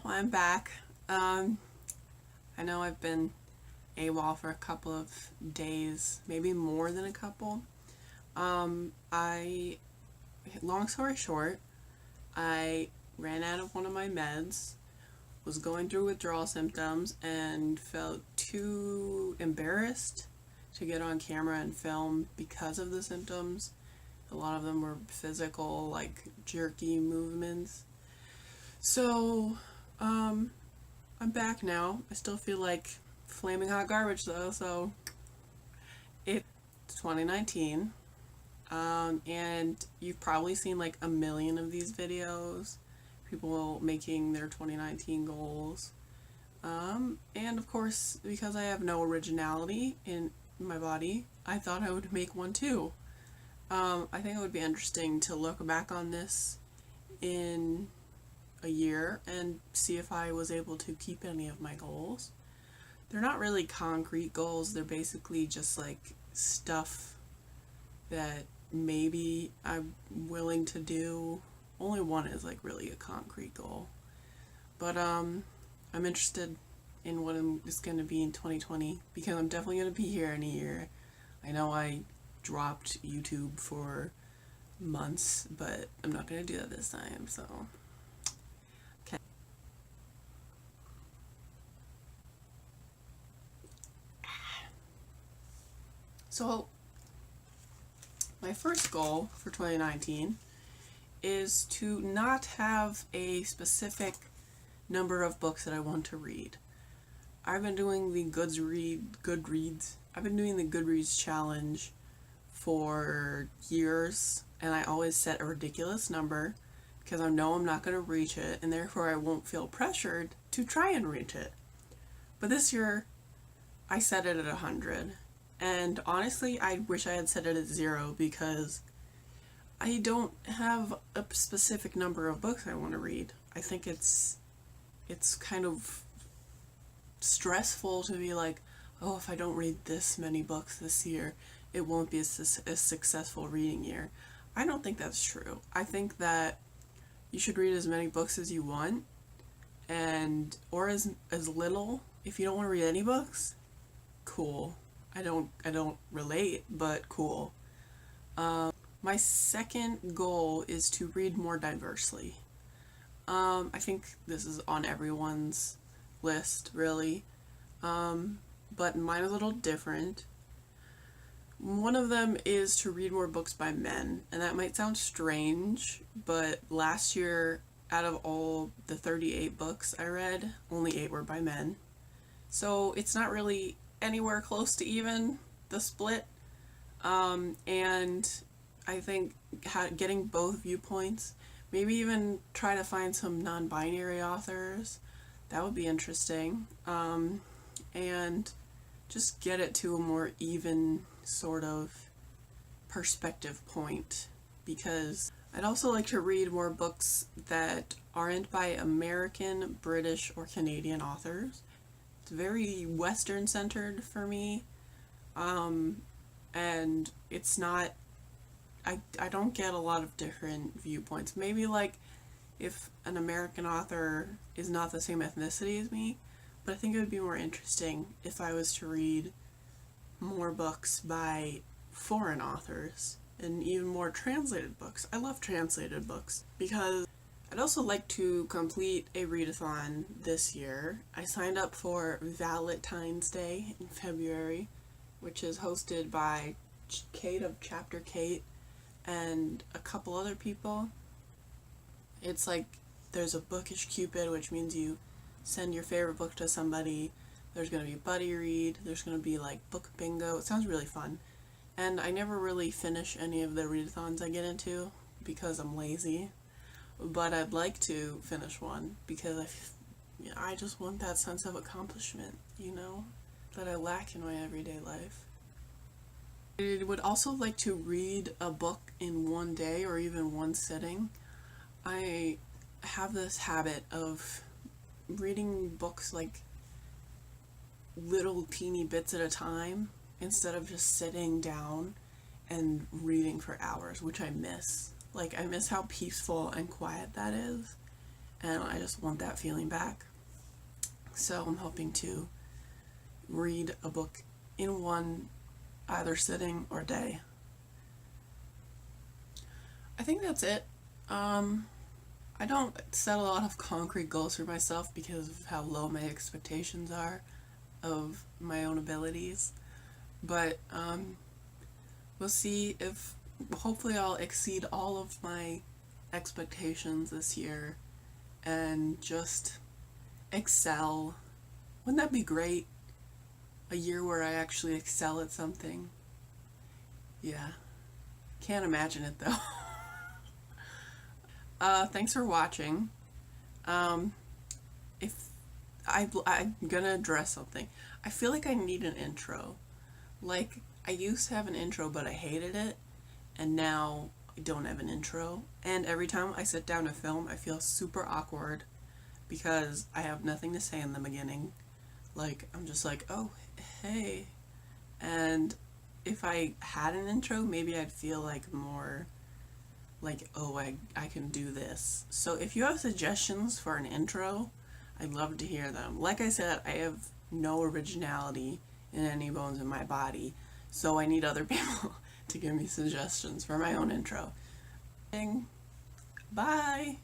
Hello, I'm back. Um, I know I've been AWOL for a couple of days, maybe more than a couple. I, long story short, I ran out of one of my meds, was going through withdrawal symptoms, and felt too embarrassed to get on camera and film because of the symptoms. A lot of them were physical, like jerky movements. So, um, I'm back now. I still feel like flaming hot garbage though, so it's 2019. And you've probably seen like a million of these videos, people making their 2019 goals. And of course, because I have no originality in my body, I thought I would make one too. I think it would be interesting to look back on this in a year and see if I was able to keep any of my goals. They're not really concrete goals, they're basically just like stuff that maybe I'm willing to do. Only one is like really a concrete goal. But I'm interested in what it's going to be in 2020 because I'm definitely going to be here in a year. I know I dropped YouTube for months, but I'm not going to do that this time, so okay. So my first goal for 2019 is to not have a specific number of books that I want to read. I've been doing the Goodreads. I've been doing the Goodreads challenge for years, and I always set a ridiculous number because I know I'm not going to reach it, and therefore I won't feel pressured to try and reach it. But this year, I set it at 100, and honestly, I wish I had set it at 0 because I don't have a specific number of books I want to read. I think it's kind of stressful to be like, oh, if I don't read this many books this year, it won't be a successful reading year. I don't think that's true. I think that you should read as many books as you want, and or as little. If you don't want to read any books, cool. I don't relate, but cool. My second goal is to read more diversely. I think this is on everyone's list, really. But mine is a little different. One of them is to read more books by men, and that might sound strange, but last year, out of all the 38 books I read, only 8 were by men. So it's not really anywhere close to even the split. And I think getting both viewpoints, maybe even try to find some non-binary authors, that would be interesting. And just get it to a more even sort of perspective point, because I'd also like to read more books that aren't by American, British, or Canadian authors. It's very Western centered for me, and it's not, I don't get a lot of different viewpoints. Maybe like if an American author is not the same ethnicity as me, but I think it would be more interesting if I was to read more books by foreign authors and even more translated books. I love translated books because I'd also like to complete a readathon this year. I signed up for Valentine's Day in February, which is hosted by Kate of Chapter Kate and a couple other people. It's like there's a bookish Cupid, which means you send your favorite book to somebody. There's going to be buddy read. There's going to be like book bingo. It sounds really fun. And I never really finish any of the readathons I get into because I'm lazy. But I'd like to finish one because I just want that sense of accomplishment, that I lack in my everyday life. I would also like to read a book in one day or even one sitting. I have this habit of reading books like little teeny bits at a time instead of just sitting down and reading for hours, which I miss. Like, I miss how peaceful and quiet that is. and I just want that feeling back. So I'm hoping to read a book in one either sitting or day. I think that's it. I don't set a lot of concrete goals for myself because of how low my expectations are of my own abilities. But we'll see if hopefully I'll exceed all of my expectations this year and just excel. Wouldn't that be great? A year where I actually excel at something. Yeah. Can't imagine it though. Thanks for watching. If I'm gonna address something. I feel like I need an intro. Like, I used to have an intro, but I hated it, and now I don't have an intro. And every time I sit down to film, I feel super awkward because I have nothing to say in the beginning. Like, I'm just like, oh, hey. And if I had an intro, maybe I'd feel like more like, oh, I can do this. So if you have suggestions for an intro, I'd love to hear them. Like I said, I have no originality in any bones in my body, so I need other people to give me suggestions for my own intro. Bye!